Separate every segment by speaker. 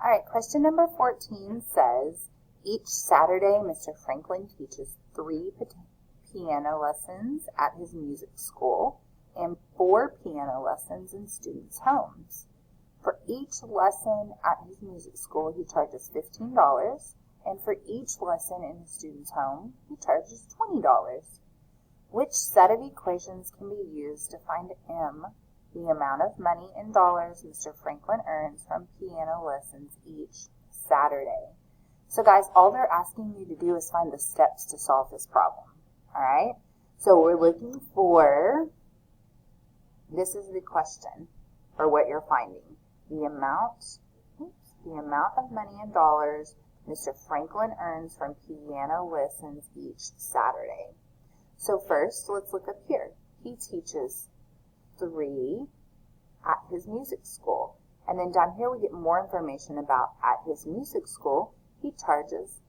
Speaker 1: All right, question number 14 says, each Saturday, Mr. Franklin teaches 3 piano lessons at his music school and 4 piano lessons in students' homes. For each lesson at his music school, he charges $15, and for each lesson in his student's home, he charges $20. Which set of equations can be used to find M, the amount of money in dollars Mr. Franklin earns from piano lessons each Saturday? So guys, all they're asking you to do is find the steps to solve this problem. All right? So we're looking for, this is the question, or what you're finding. The amount of money in dollars Mr. Franklin earns from piano lessons each Saturday. So first, let's look up here. He teaches 3 at his music school. And then down here we get more information about at his music school, he charges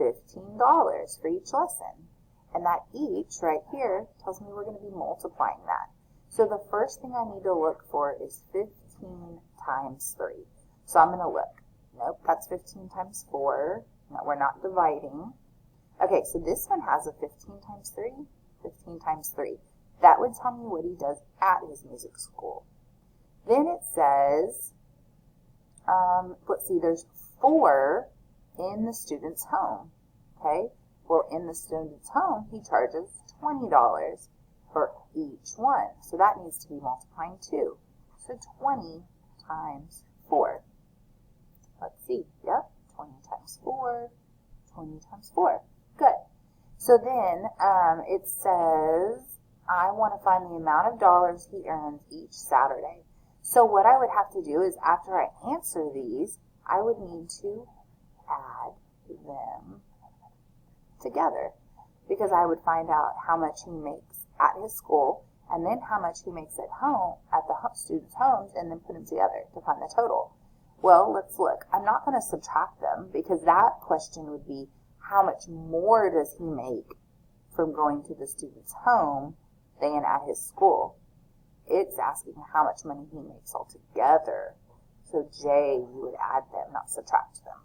Speaker 1: $15 for each lesson. And that each right here tells me we're going to be multiplying that. So the first thing I need to look for is 15 times 3. So I'm going to look. Nope, that's 15 times 4. No, we're not dividing. Okay, so this one has a 15 times 3, 15 times 3. That would tell me what he does at his music school. Then it says, let's see, there's 4 in the student's home. Okay, well, in the student's home, he charges $20 for each one. So that needs to be multiplying 2. So 20 times 4. Let's see. Yep, 20 times 4, 20 times 4. Good. So then it says, I want to find the amount of dollars he earns each Saturday. So what I would have to do is after I answer these, I would need to add them together because I would find out how much he makes at his school and then how much he makes at home, at the students' homes, and then put them together to find the total. Well, let's look. I'm not going to subtract them because that question would be how much more does he make from going to the student's home than at his school. It's asking how much money he makes altogether. So J, you would add them, not subtract them.